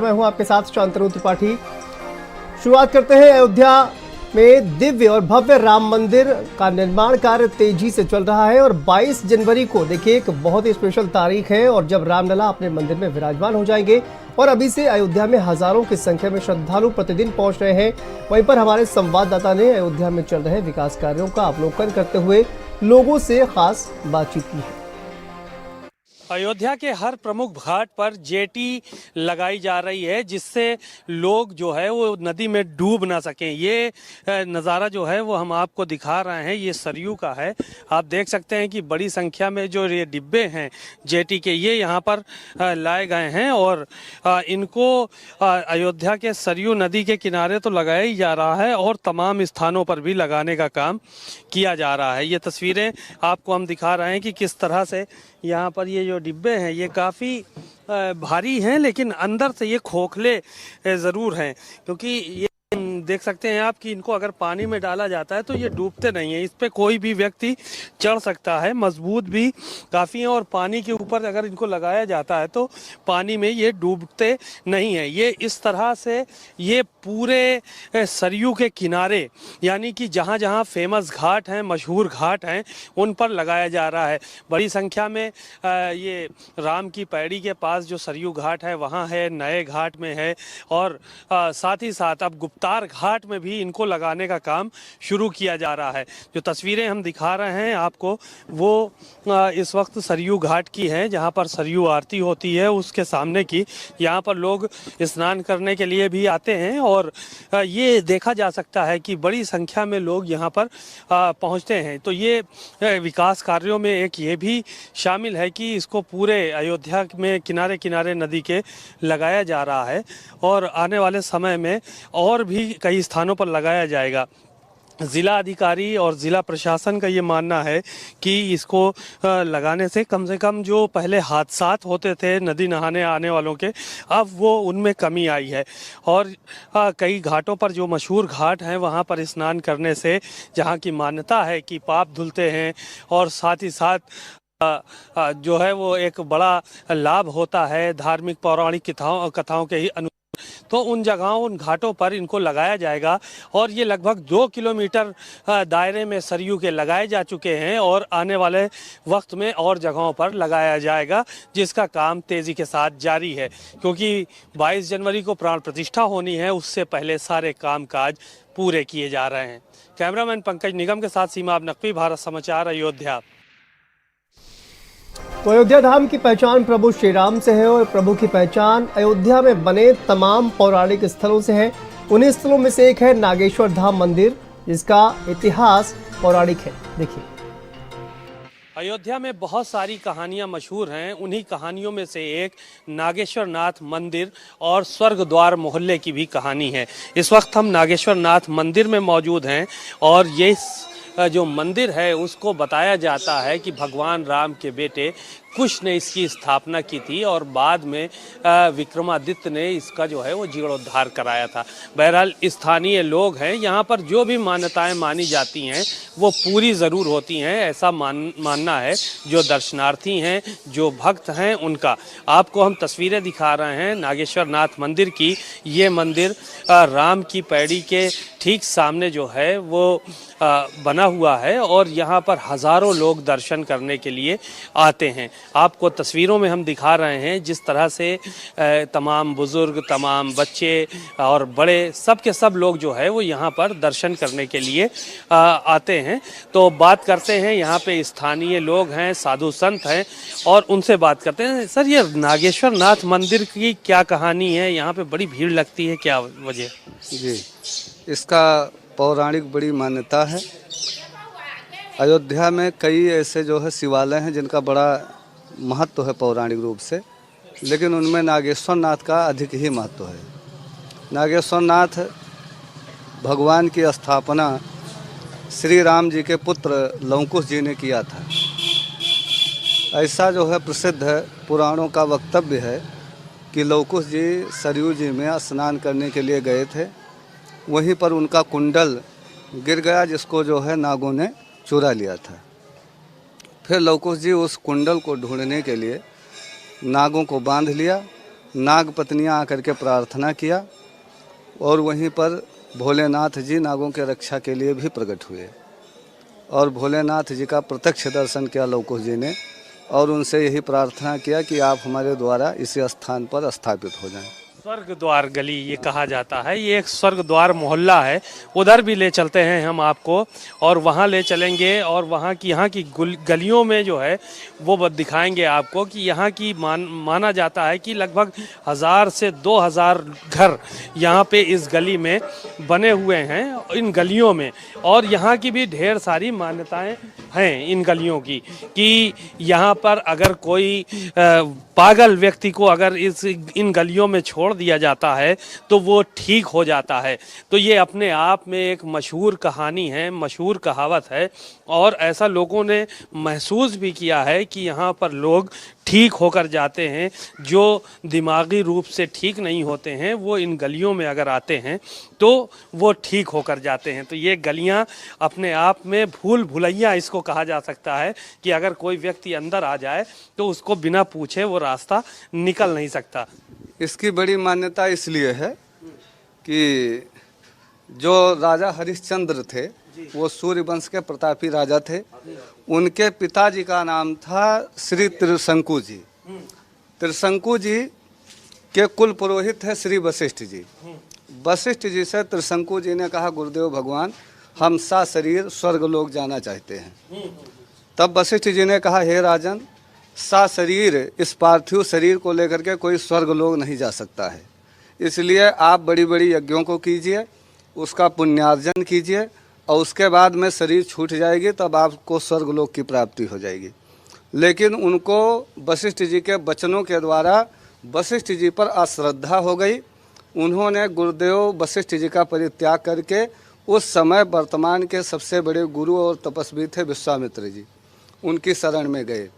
मैं हूं आपके साथ शांतनु त्रिपाठी। शुरुआत करते हैं। अयोध्या में दिव्य और भव्य राम मंदिर का निर्माण कार्य तेजी से चल रहा है और 22 जनवरी को देखिए एक बहुत ही स्पेशल तारीख है और जब रामलला अपने मंदिर में विराजमान हो जाएंगे और अभी से अयोध्या में हजारों की संख्या में श्रद्धालु प्रतिदिन पहुंच रहे हैं। वहीं पर हमारे संवाददाता ने अयोध्या में चल रहे विकास कार्यों का अवलोकन करते हुए लोगों से खास बातचीत की है। अयोध्या के हर प्रमुख घाट पर जेटी लगाई जा रही है जिससे लोग जो है वो नदी में डूब ना सकें। ये नज़ारा जो है वो हम आपको दिखा रहे हैं, ये सरयू का है। आप देख सकते हैं कि बड़ी संख्या में जो ये डिब्बे हैं जेटी के, ये यहाँ पर लाए गए हैं और इनको अयोध्या के सरयू नदी के किनारे तो लगाया ही जा रहा है और तमाम स्थानों पर भी लगाने का काम किया जा रहा है। ये तस्वीरें आपको हम दिखा रहे हैं कि किस तरह से यहाँ पर ये जो डिब्बे हैं ये काफ़ी भारी हैं, लेकिन अंदर से ये खोखले ज़रूर हैं, क्योंकि ये देख सकते हैं आप कि इनको अगर पानी में डाला जाता है तो ये डूबते नहीं हैं। इस पे कोई भी व्यक्ति चढ़ सकता है, मजबूत भी काफ़ी हैं और पानी के ऊपर अगर इनको लगाया जाता है तो पानी में ये डूबते नहीं हैं। ये इस तरह से ये पूरे सरयू के किनारे, यानी कि जहाँ जहाँ फेमस घाट हैं, मशहूर घाट हैं, उन पर लगाया जा रहा है। बड़ी संख्या में ये राम की पैड़ी के पास जो सरयू घाट है वहाँ है, नए घाट में है और साथ ही साथ अब गुप्तार घाट में भी इनको लगाने का काम शुरू किया जा रहा है। जो तस्वीरें हम दिखा रहे हैं आपको वो इस वक्त सरयू घाट की है, जहाँ पर सरयू आरती होती है उसके सामने की। यहाँ पर लोग स्नान करने के लिए भी आते हैं और ये देखा जा सकता है कि बड़ी संख्या में लोग यहाँ पर पहुँचते हैं। तो ये विकास कार्यों में एक ये भी शामिल है कि इसको पूरे अयोध्या में किनारे किनारे नदी के लगाया जा रहा है और आने वाले समय में और भी कई स्थानों पर लगाया जाएगा। ज़िला अधिकारी और ज़िला प्रशासन का ये मानना है कि इसको लगाने से कम जो पहले हादसात होते थे नदी नहाने आने वालों के, अब वो उनमें कमी आई है और कई घाटों पर जो मशहूर घाट हैं वहाँ पर स्नान करने से, जहाँ की मान्यता है कि पाप धुलते हैं और साथ ही साथ जो है वो एक बड़ा लाभ होता है धार्मिक पौराणिक कथाओं के ही अनुसार, तो उन जगहों उन घाटों पर इनको लगाया जाएगा। और ये लगभग 2 किलोमीटर दायरे में सरयू के लगाए जा चुके हैं और आने वाले वक्त में और जगहों पर लगाया जाएगा, जिसका काम तेज़ी के साथ जारी है, क्योंकि 22 जनवरी को प्राण प्रतिष्ठा होनी है। उससे पहले सारे कामकाज पूरे किए जा रहे हैं। कैमरामैन पंकज निगम के साथ सीमा नकवी, भारत समाचार, अयोध्या। तो अयोध्या धाम की पहचान प्रभु श्री राम से है और प्रभु की पहचान अयोध्या में बने तमाम पौराणिक स्थलों से है। उन्हीं स्थलों में से एक है नागेश्वर धाम मंदिर, जिसका इतिहास पौराणिक है। देखिए, अयोध्या में बहुत सारी कहानियां मशहूर हैं। उन्हीं कहानियों में से एक नागेश्वर नाथ मंदिर और स्वर्ग द्वार मोहल्ले की भी कहानी है। इस वक्त हम नागेश्वर नाथ मंदिर में मौजूद हैं और ये जो मंदिर है उसको बताया जाता है कि भगवान राम के बेटे कुश ने इसकी स्थापना की थी और बाद में विक्रमादित्य ने इसका जो है वो जीर्णोद्धार कराया था। बहरहाल स्थानीय लोग हैं, यहाँ पर जो भी मान्यताएं मानी जाती हैं वो पूरी ज़रूर होती हैं, ऐसा मानना है जो दर्शनार्थी हैं, जो भक्त हैं उनका। आपको हम तस्वीरें दिखा रहे हैं नागेश्वर नाथ मंदिर की। ये मंदिर राम की पैड़ी के ठीक सामने जो है वो बना हुआ है और यहाँ पर हज़ारों लोग दर्शन करने के लिए आते हैं। आपको तस्वीरों में हम दिखा रहे हैं जिस तरह से तमाम बुज़ुर्ग, तमाम बच्चे और बड़े, सब के सब लोग जो है वो यहाँ पर दर्शन करने के लिए आते हैं। तो बात करते हैं, यहाँ पे स्थानीय लोग हैं, साधु संत हैं और उनसे बात करते हैं। सर, ये नागेश्वर नाथ मंदिर की क्या कहानी है? यहाँ पे बड़ी भीड़ लगती है, क्या वजह? जी, इसका पौराणिक बड़ी मान्यता है। अयोध्या में कई ऐसे जो है शिवालय हैं जिनका बड़ा महत्व है पौराणिक रूप से, लेकिन उनमें नागेश्वर नाथ का अधिक ही महत्व है। नागेश्वर नाथ भगवान की स्थापना श्री राम जी के पुत्र लवकुश जी ने किया था। ऐसा जो है प्रसिद्ध है, पुराणों का वक्तव्य है कि लवकुश जी सरयू जी में स्नान करने के लिए गए थे। वहीं पर उनका कुंडल गिर गया, जिसको जो है नागों ने चुरा लिया था। फिर लवकुश जी उस कुंडल को ढूंढने के लिए नागों को बांध लिया नाग पत्नियां आकर के प्रार्थना किया और वहीं पर भोलेनाथ जी नागों के रक्षा के लिए भी प्रकट हुए और भोलेनाथ जी का प्रत्यक्ष दर्शन किया लवकुश जी ने और उनसे यही प्रार्थना किया कि आप हमारे द्वारा इसी स्थान पर स्थापित हो जाएं। स्वर्ग द्वार गली ये कहा जाता है, ये एक स्वर्ग द्वार मोहल्ला है। उधर भी ले चलते हैं हम आपको और वहाँ ले चलेंगे और वहाँ की गलियों में जो है वो दिखाएंगे आपको कि यहाँ की माना जाता है कि लगभग 1000 से 2000 घर यहाँ पे इस गली में बने हुए हैं इन गलियों में। और यहाँ की भी ढेर सारी मान्यताएं हैं इन गलियों की कि यहाँ पर अगर कोई पागल व्यक्ति को अगर इन गलियों में छोड़ दिया जाता है तो वो ठीक हो जाता है। तो ये अपने आप में एक मशहूर कहानी है, मशहूर कहावत है और ऐसा लोगों ने महसूस भी किया है कि यहाँ पर लोग ठीक होकर जाते हैं। जो दिमागी रूप से ठीक नहीं होते हैं वो इन गलियों में अगर आते हैं तो वो ठीक होकर जाते हैं। तो ये गलियाँ अपने आप में भूल भुलैया इसको कहा जा सकता है कि अगर कोई व्यक्ति अंदर आ जाए तो उसको बिना पूछे वो रास्ता निकल नहीं सकता। इसकी बड़ी मान्यता इसलिए है कि जो राजा हरिश्चंद्र थे वो सूर्य वंश के प्रतापी राजा थे। उनके पिताजी का नाम था श्री त्रिशंकु जी। त्रिशंकु जी के कुल पुरोहित थे श्री वशिष्ठ जी। वशिष्ठ जी से त्रिशंकु जी ने कहा, गुरुदेव भगवान हम सशरीर स्वर्ग लोक जाना चाहते हैं। तब वशिष्ठ जी ने कहा, हे राजन, सशरीर इस पार्थिव शरीर को लेकर के कोई स्वर्ग लोक नहीं जा सकता है, इसलिए आप बड़ी बड़ी यज्ञों को कीजिए, उसका पुण्यार्जन कीजिए और उसके बाद में शरीर छूट जाएगी तब आपको स्वर्ग लोक की प्राप्ति हो जाएगी। लेकिन उनको वशिष्ठ जी के वचनों के द्वारा वशिष्ठ जी पर अश्रद्धा हो गई। उन्होंने गुरुदेव वशिष्ठ जी का परित्याग करके उस समय वर्तमान के सबसे बड़े गुरु और तपस्वी थे विश्वामित्र जी, उनकी शरण में गए।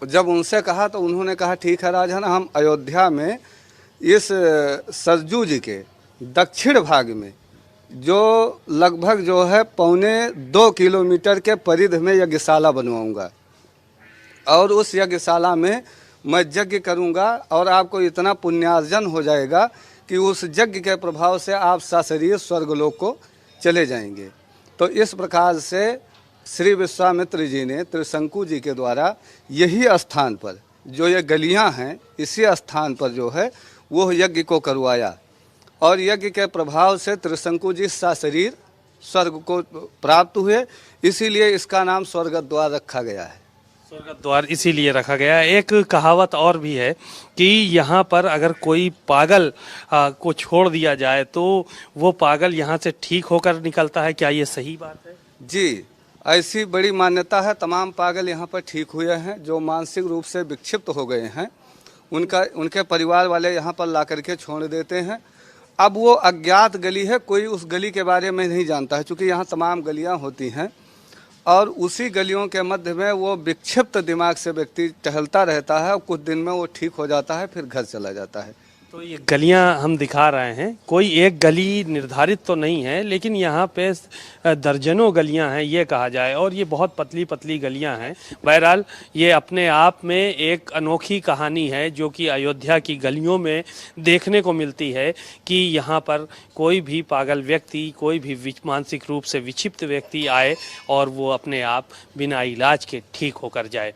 जब उनसे कहा तो उन्होंने कहा, ठीक है राजन, हम अयोध्या में इस सरजू जी के दक्षिण भाग में जो लगभग जो है 1.25 किलोमीटर के परिध में यज्ञशाला बनवाऊंगा और उस यज्ञशाला में मैं यज्ञ करूंगा और आपको इतना पुण्यार्जन हो जाएगा कि उस यज्ञ के प्रभाव से आप सशरीर स्वर्गलोक को चले जाएंगे। तो इस प्रकार से श्री विश्वामित्र जी ने त्रिशंकु जी के द्वारा यही स्थान पर जो ये गलियां हैं इसी स्थान पर जो है वो यज्ञ को करवाया और यज्ञ के प्रभाव से त्रिशंकु जी सशरीर स्वर्ग को प्राप्त हुए। इसीलिए इसका नाम स्वर्ग द्वार रखा गया है। स्वर्ग द्वार इसीलिए रखा गया है। एक कहावत और भी है कि यहाँ पर अगर कोई पागल को छोड़ दिया जाए तो वो पागल यहाँ से ठीक होकर निकलता है। क्या ये सही बात है? जी, ऐसी बड़ी मान्यता है। तमाम पागल यहाँ पर ठीक हुए हैं जो मानसिक रूप से विक्षिप्त हो गए हैं। उनके परिवार वाले यहाँ पर ला करके छोड़ देते हैं। अब वो अज्ञात गली है, कोई उस गली के बारे में नहीं जानता है, क्योंकि यहाँ तमाम गलियाँ होती हैं और उसी गलियों के मध्य में वो विक्षिप्त दिमाग से व्यक्ति टहलता रहता है और कुछ दिन में वो ठीक हो जाता है, फिर घर चला जाता है। तो ये गलियां हम दिखा रहे हैं, कोई एक गली निर्धारित तो नहीं है, लेकिन यहाँ पे दर्जनों गलियां हैं ये कहा जाए और ये बहुत पतली पतली गलियां हैं। बहरहाल ये अपने आप में एक अनोखी कहानी है जो कि अयोध्या की गलियों में देखने को मिलती है कि यहाँ पर कोई भी पागल व्यक्ति, कोई भी मानसिक रूप से विक्षिप्त व्यक्ति आए और वो अपने आप बिना इलाज के ठीक होकर जाए।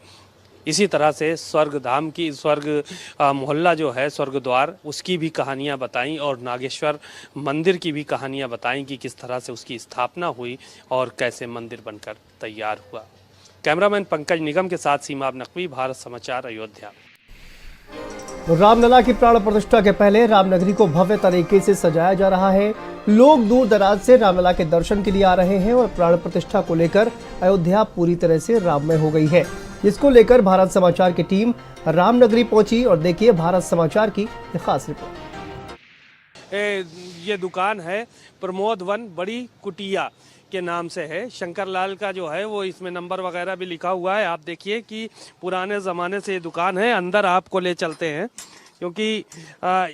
इसी तरह से स्वर्ग धाम की मोहल्ला जो है स्वर्ग द्वार, उसकी भी कहानियाँ बताईं और नागेश्वर मंदिर की भी कहानियाँ बताईं कि किस तरह से उसकी स्थापना हुई और कैसे मंदिर बनकर तैयार हुआ। कैमरामैन पंकज निगम के साथ सीमा नकवी, भारत समाचार, अयोध्या। रामलला की प्राण प्रतिष्ठा के पहले रामनगरी को भव्य तरीके से सजाया जा रहा है। लोग दूर दराज से रामलला के दर्शन के लिए आ रहे हैं और प्राण प्रतिष्ठा को लेकर अयोध्या पूरी तरह से राममय हो गई है, जिसको लेकर भारत समाचार की टीम रामनगरी पहुंची और देखिए भारत समाचार की एक खास रिपोर्ट। ये दुकान है प्रमोद वन बड़ी कुटिया के नाम से है। शंकर लाल का जो है वो इसमें नंबर वगैरह भी लिखा हुआ है। आप देखिए कि पुराने ज़माने से ये दुकान है। अंदर आपको ले चलते हैं क्योंकि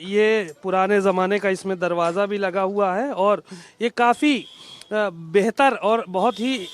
ये पुराने ज़माने का इसमें दरवाज़ा भी लगा हुआ है और ये काफ़ी बेहतर और बहुत ही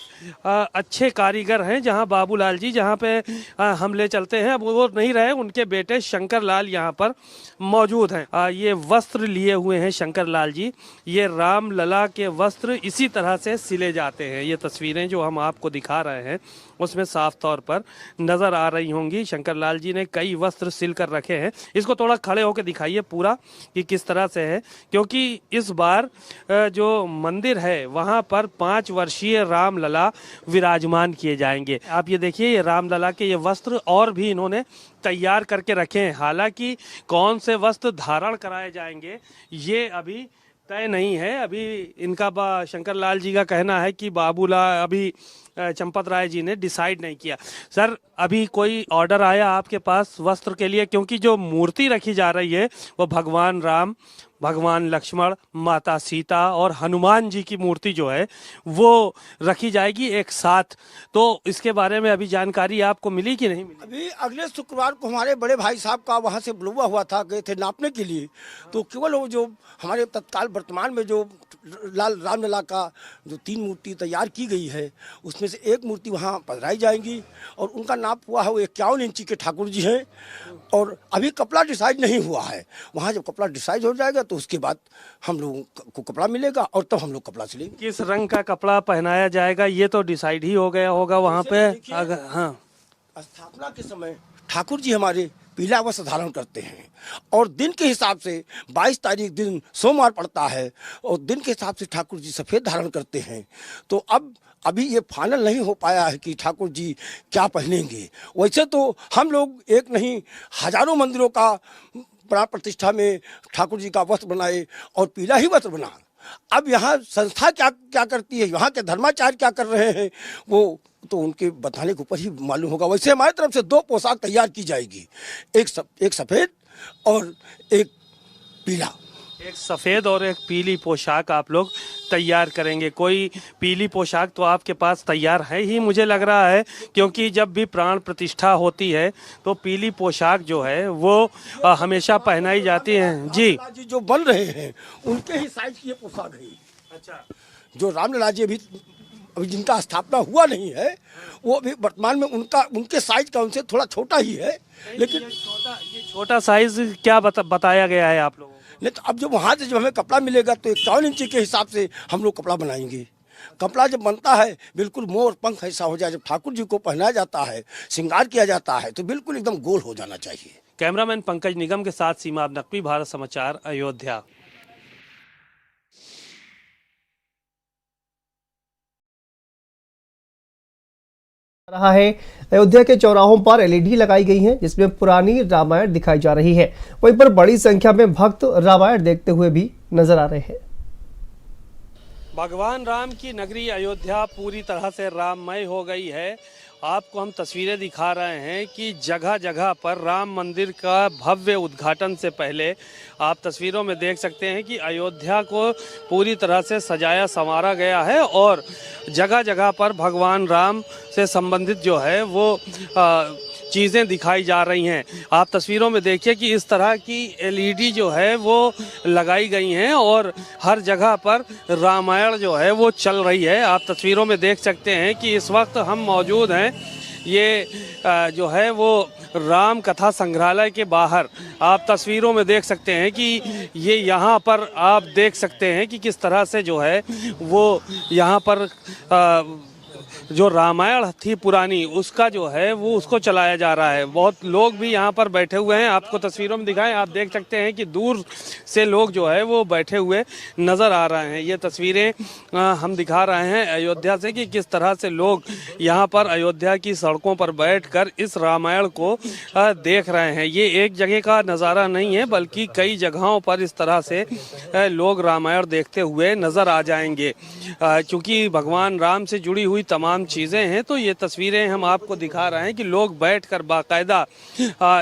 अच्छे कारीगर हैं। जहां बाबूलाल जी जहां पे हम ले चलते हैं, अब वो नहीं रहे, उनके बेटे शंकर लाल यहाँ पर मौजूद हैं। ये वस्त्र लिए हुए हैं शंकर लाल जी। ये राम लला के वस्त्र इसी तरह से सिले जाते हैं। ये तस्वीरें जो हम आपको दिखा रहे हैं उसमें साफ तौर पर नज़र आ रही होंगी। शंकर लाल जी ने कई वस्त्र सिल कर रखे हैं। इसको थोड़ा खड़े होकर दिखाइए पूरा कि किस तरह से है, क्योंकि इस बार जो मंदिर है वहाँ पर 5 वर्षीय राम लला विराजमान किए जाएंगे। आप ये देखिए, ये राम लला के ये वस्त्र और भी इन्होंने तैयार करके रखे हैं। हालांकि कौन से वस्त्र धारण कराए जाएंगे ये अभी तय नहीं है। अभी इनका शंकर लाल जी का कहना है कि बाबूलाल अभी चंपत राय जी ने डिसाइड नहीं किया। सर, अभी कोई ऑर्डर आया आपके पास वस्त्र के लिए? क्योंकि जो मूर्ति रखी जा रही है वो भगवान राम, भगवान लक्ष्मण, माता सीता और हनुमान जी की मूर्ति जो है वो रखी जाएगी एक साथ। तो इसके बारे में अभी जानकारी आपको मिली कि नहीं मिली? अभी अगले शुक्रवार को हमारे बड़े भाई साहब का वहाँ से बुलवा हुआ था, गए थे नापने के लिए। तो केवल वो जो हमारे तत्काल वर्तमान में जो रामलला का जो 3 मूर्ति तैयार की गई है उसमें से एक मूर्ति वहाँ पधराई जाएंगी और उनका नाप हुआ है वो 51 इंची के ठाकुर जी हैं। और अभी कपड़ा डिसाइड नहीं हुआ है। वहाँ जब कपड़ा डिसाइड हो जाएगा तो उसके बाद हम लोगों को कपड़ा मिलेगा और तब हम लोग कपड़ा सिलेंगे। किस रंग का कपड़ा पहनाया जाएगा ये तो डिसाइड ही हो गया होगा वहाँ पे। अगर हाँ, स्थापना के समय ठाकुर जी हमारे पीला वस्त्र धारण करते हैं और दिन के हिसाब से 22 तारीख दिन सोमवार पड़ता है और दिन के हिसाब से ठाकुर जी सफ़ेद धारण करते हैं। तो अब अभी ये फाइनल नहीं हो पाया है कि ठाकुर जी क्या पहनेंगे। वैसे तो हम लोग एक नहीं हजारों मंदिरों का प्राण प्रतिष्ठा में ठाकुर जी का वस्त्र बनाए और पीला ही वस्त्र बना। अब यहाँ संस्था क्या करती है, यहाँ के धर्माचार्य क्या कर रहे हैं, वो तो उनके बताने के ऊपर ही मालूम होगा। वैसे हमारी तरफ से 2 पोशाक तैयार की जाएगी, एक सफ़ेद और एक पीला। एक सफ़ेद और एक पीली पोशाक आप लोग तैयार करेंगे। कोई पीली पोशाक तो आपके पास तैयार है ही मुझे लग रहा है, क्योंकि जब भी प्राण प्रतिष्ठा होती है तो पीली पोशाक जो है वो हमेशा पहनाई जाती है। जी जो बन रहे हैं उनके ही साइज की ये पोशाक है। अच्छा, जो रामलला जी अभी जिनका स्थापना हुआ नहीं है वो अभी वर्तमान में उनके साइज का उनसे थोड़ा छोटा ही है। लेकिन ये छोटा साइज क्या बताया गया है आप लोगों को? नहीं तो अब जब वहाँ से जब हमें कपड़ा मिलेगा तो 51 इंची के हिसाब से हम लोग कपड़ा बनाएंगे। कपड़ा जब बनता है बिल्कुल मोर पंख ऐसा हो जाए, जब ठाकुर जी को पहनाया जाता है, श्रृंगार किया जाता है तो बिल्कुल एकदम गोल हो जाना चाहिए। कैमरामैन पंकज निगम के साथ सीमा नकवी, भारत समाचार, अयोध्या। रहा है अयोध्या के चौराहों पर एलईडी लगाई गई हैं जिसमें पुरानी रामायण दिखाई जा रही है। वहीं पर बड़ी संख्या में भक्त रामायण देखते हुए भी नजर आ रहे हैं। भगवान राम की नगरी अयोध्या पूरी तरह से राममय हो गई है। आपको हम तस्वीरें दिखा रहे हैं कि जगह जगह पर राम मंदिर का भव्य उद्घाटन से पहले आप तस्वीरों में देख सकते हैं कि अयोध्या को पूरी तरह से सजाया संवारा गया है और जगह जगह पर भगवान राम से संबंधित जो है वो चीज़ें दिखाई जा रही हैं। आप तस्वीरों में देखिए कि इस तरह की एलईडी जो है वो लगाई गई हैं और हर जगह पर रामायण जो है वो चल रही है। आप तस्वीरों में देख सकते हैं कि इस वक्त हम मौजूद हैं, ये जो है वो राम कथा संग्रहालय के बाहर। आप तस्वीरों में देख सकते हैं कि ये यहाँ पर आप देख सकते हैं कि किस तरह से जो है वो यहाँ पर जो रामायण थी पुरानी उसका जो है वो उसको चलाया जा रहा है। बहुत लोग भी यहाँ पर बैठे हुए हैं। आपको तस्वीरों में दिखाएं, आप देख सकते हैं कि दूर से लोग जो है वो बैठे हुए नज़र आ रहे हैं। ये तस्वीरें हम दिखा रहे हैं अयोध्या से कि किस तरह से लोग यहाँ पर अयोध्या की सड़कों पर बैठकर इस रामायण को देख रहे हैं। ये एक जगह का नज़ारा नहीं है बल्कि कई जगहों पर इस तरह से लोग रामायण देखते हुए नज़र आ जाएंगे। क्योंकि भगवान राम से जुड़ी हुई तमाम चीज़ें हैं तो ये तस्वीरें हम आपको दिखा रहे हैं कि लोग बैठकर बाकायदा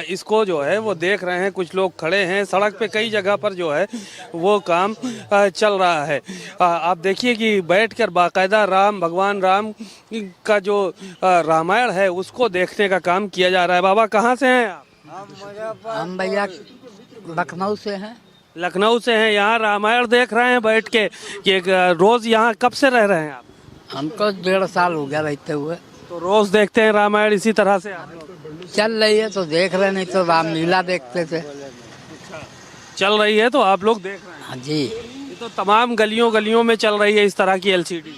इसको जो है वो देख रहे हैं। कुछ लोग खड़े हैं, सड़क पे कई जगह पर जो है वो काम चल रहा है। आप देखिए कि बैठकर बाकायदा भगवान राम का जो रामायण है उसको देखने का काम किया जा रहा है। बाबा कहाँ से हैं आप? हम भैया लखनऊ से हैं। लखनऊ से हैं, यहाँ रामायण देख रहे हैं बैठ के कि रोज यहाँ कब से रह रहे हैं आप? हमको 1.5 साल हो गया रहते हुए। तो रोज देखते हैं रामायण इसी तरह से आप लोग? चल रही है तो देख रहे, नहीं तो रामलीला देखते थे। चल रही है तो आप लोग देख रहे हैं? हाँ जी। ये तो तमाम गलियों गलियों में चल रही है इस तरह की एलसीडी।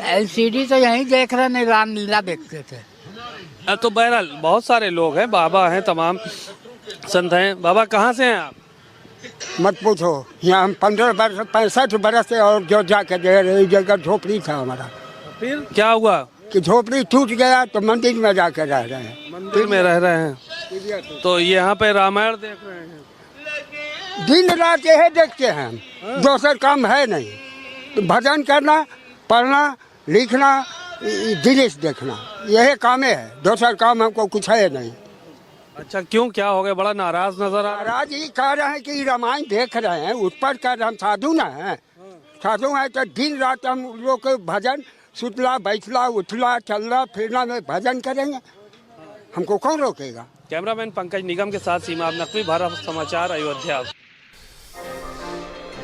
एलसीडी तो यहीं देख रहे, नहीं रामलीला देखते थे। तो बहरहाल बहुत सारे लोग हैं, बाबा हैं, तमाम संत हैं। बाबा कहाँ से हैं आप? मत पूछो, यहाँ हम 15 वर्ष 65 बरस से और जो जाके दे रही जगह झोपड़ी था हमारा। फिर क्या हुआ कि झोपड़ी टूट गया तो मंदिर में जाके रह रहे हैं। मंदिर में रह रहे हैं तो यहाँ पे रामायण देख रहे हैं? दिन रात यही देखते हैं हम, दूसरा काम है नहीं। तो भजन करना, पढ़ना, लिखना, जिनिस देखना, यही काम है। दूसरा काम हमको कुछ है नहीं। अच्छा, क्यों, क्या हो गया? बड़ा नाराज नजर आ रहा महाराज ये कह रहे हैं कि रामायण देख रहे हैं, उस पर कर हम साधु ना हैं। साधु हैं तो दिन रात हम लोग के भजन सुतला बैठला उठला चलना फिरना में भजन करेंगे, हमको कौन रोकेगा। कैमरामैन पंकज निगम के साथ सीमा नकवी, भारत समाचार, अयोध्या।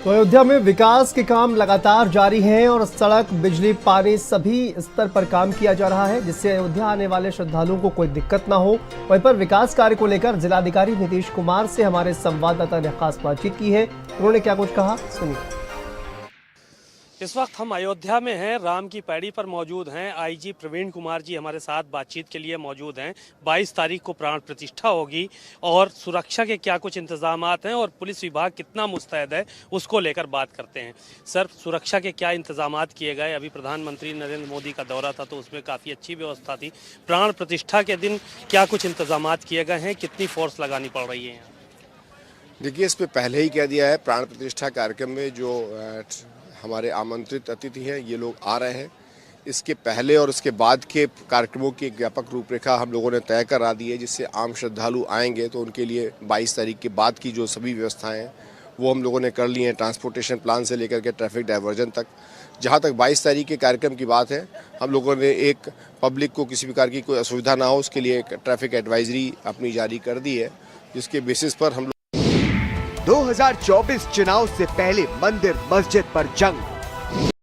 तो अयोध्या में विकास के काम लगातार जारी हैं और सड़क, बिजली, पानी सभी स्तर पर काम किया जा रहा है, जिससे अयोध्या आने वाले श्रद्धालुओं को कोई दिक्कत ना हो। वहीं पर विकास कार्य को लेकर जिलाधिकारी नीतीश कुमार से हमारे संवाददाता ने खास बातचीत की है। उन्होंने क्या कुछ कहा, सुनिए। इस वक्त हम अयोध्या में हैं, राम की पैड़ी पर मौजूद हैं। आईजी प्रवीण कुमार जी हमारे साथ बातचीत के लिए मौजूद हैं। 22 तारीख को प्राण प्रतिष्ठा होगी और सुरक्षा के क्या कुछ इंतजामात हैं और पुलिस विभाग कितना मुस्तैद है उसको लेकर बात करते हैं। सर, सुरक्षा के क्या इंतजामात किए गए? अभी प्रधानमंत्री नरेंद्र मोदी का दौरा था तो उसमें काफ़ी अच्छी व्यवस्था थी। प्राण प्रतिष्ठा के दिन क्या कुछ इंतजामात किए गए हैं, कितनी फोर्स लगानी पड़ रही है? देखिए, इस पर पहले ही कह दिया है, प्राण प्रतिष्ठा कार्यक्रम में जो हमारे आमंत्रित अतिथि हैं ये लोग आ रहे हैं। इसके पहले और इसके बाद के कार्यक्रमों की एक व्यापक रूपरेखा हम लोगों ने तय करा दी है, जिससे आम श्रद्धालु आएंगे तो उनके लिए 22 तारीख के बाद की जो सभी व्यवस्थाएं हैं वो हम लोगों ने कर ली हैं, ट्रांसपोर्टेशन प्लान से लेकर के ट्रैफिक डाइवर्जन तक। जहां तक 22 तारीख के कार्यक्रम की बात है, हम लोगों ने एक पब्लिक को किसी प्रकार की कोई असुविधा ना हो उसके लिए एक ट्रैफिक एडवाइजरी अपनी जारी कर दी है, जिसके बेसिस पर हम 2024 चुनाव से पहले मंदिर मस्जिद पर जंग।